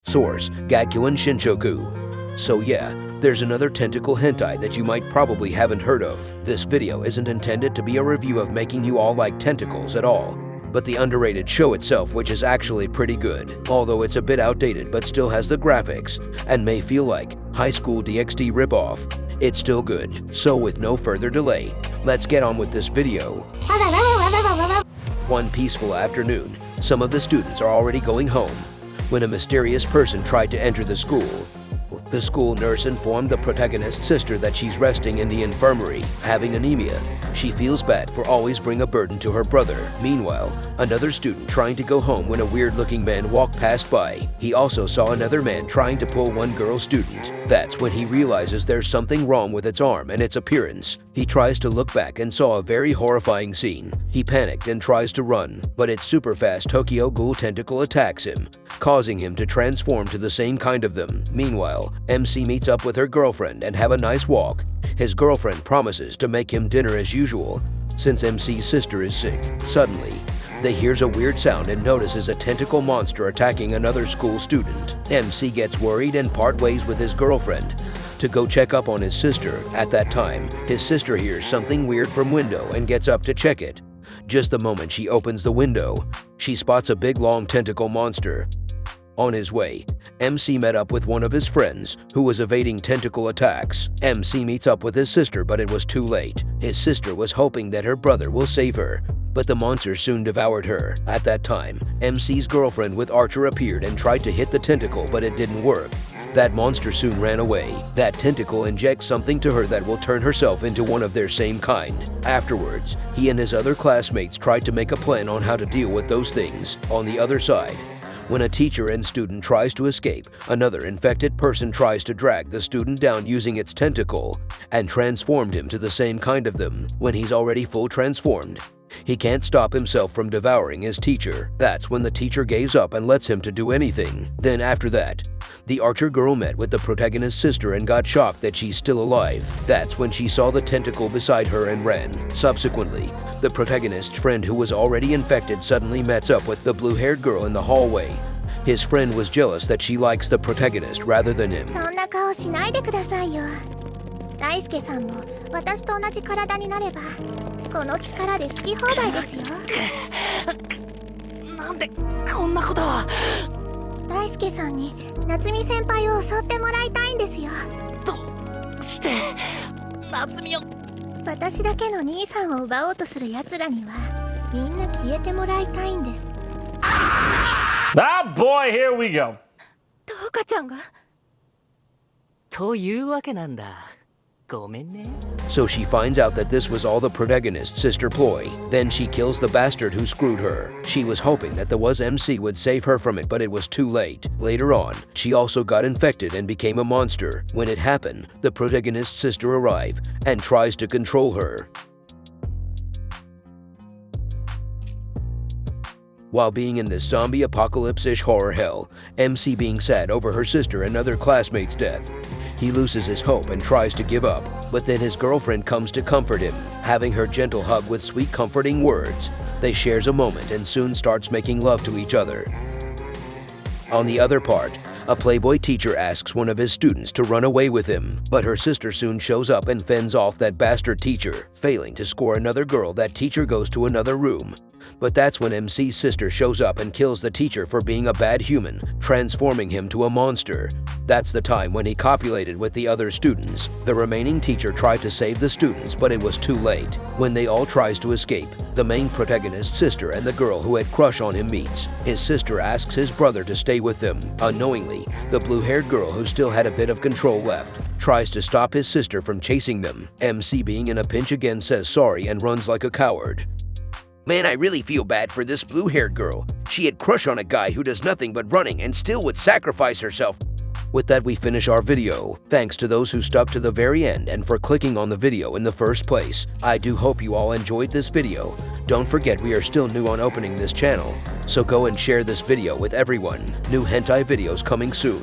Source: Gakuin Shinshoku. So yeah, there's another tentacle hentai that you might probably haven't heard of. This video isn't intended to be a review of making you all like tentacles at all, but the underrated show itself, which is actually pretty good, although it's a bit outdated but still has the graphics and may feel like high school DxD ripoff. It's still good, so with no further delay, let's get on with this video. One peaceful afternoon, some of the students are already going home when a mysterious person tried to enter the school. The school nurse informed the protagonist's sister that she's resting in the infirmary, having anemia. She feels bad for always bring a burden to her brother. Meanwhile, another student trying to go home when a weird-looking man walked past by. He also saw another man trying to pull one girl student. That's when he realizes there's something wrong with its arm and its appearance. He tries to look back and saw a very horrifying scene. He panicked and tries to run, but its super fast Tokyo Ghoul tentacle attacks him, causing him to transform to the same kind of them. Meanwhile, MC meets up with her girlfriend and have a nice walk. His girlfriend promises to make him dinner as usual, since MC's sister is sick. Suddenly, they hears a weird sound and notices a tentacle monster attacking another school student. MC gets worried and part ways with his girlfriend to go check up on his sister. At that time, his sister hears something weird from window and gets up to check it. Just the moment she opens the window, she spots a big long tentacle monster. On his way, MC met up with one of his friends who was evading tentacle attacks. MC meets up with his sister, but it was too late. His sister was hoping that her brother will save her, but the monster soon devoured her. At that time, MC's girlfriend with Archer appeared and tried to hit the tentacle, but it didn't work. That monster soon ran away. That tentacle injects something to her that will turn herself into one of their same kind. Afterwards, he and his other classmates tried to make a plan on how to deal with those things. On the other side, when a teacher and student tries to escape, another infected person tries to drag the student down using its tentacle and transformed him to the same kind of them. When he's already full transformed, he can't stop himself from devouring his teacher. That's when the teacher gives up and lets him to do anything. Then after that, the Archer girl met with the protagonist's sister and got shocked that she's still alive. That's when she saw the tentacle beside her and ran. Subsequently, the protagonist's friend who was already infected suddenly meets up with the blue-haired girl in the hallway. His friend was jealous that she likes the protagonist rather than him. そんな顔しないでくださいよ。大輔さんも私と同じ体になれば、この力で好き放題ですよ。なんでこんなことを。大輔さんに夏美先輩を襲ってもらいたいんですよ。どうして夏美を。私だけの兄さんを奪おうとする奴らにはみんな消えてもらいたいんです。Ah boy, here we go. トウカちゃんがというわけなんだ。ごめんね。 So she finds out that this was all the protagonist's sister ploy. Then she kills the bastard who screwed her. She was hoping that the MC would save her from it, but it was too late. Later on, she also got infected and became a monster. When it happened, the protagonist's sister arrives and tries to control her. While being in this zombie apocalypse-ish horror hell, MC being sad over her sister and other classmates' death. He loses his hope and tries to give up, but then his girlfriend comes to comfort him, having her gentle hug with sweet comforting words. They shares a moment and soon starts making love to each other. On the other part, a playboy teacher asks one of his students to run away with him, but her sister soon shows up and fends off that bastard teacher. Failing to score another girl, that teacher goes to another room. But that's when MC's sister shows up and kills the teacher for being a bad human, transforming him to a monster. That's the time when he copulated with the other students. The remaining teacher tried to save the students, but it was too late. When they all tries to escape, the main protagonist's sister and the girl who had crush on him meets. His sister asks his brother to stay with them. Unknowingly, the blue-haired girl who still had a bit of control left tries to stop his sister from chasing them. MC being in a pinch again says sorry and runs like a coward. Man, I really feel bad for this blue-haired girl. She had crush on a guy who does nothing but running and still would sacrifice herself. With that, we finish our video. Thanks to those who stuck to the very end and for clicking on the video in the first place. I do hope you all enjoyed this video. Don't forget we are still new on opening this channel, so go and share this video with everyone. New hentai videos coming soon.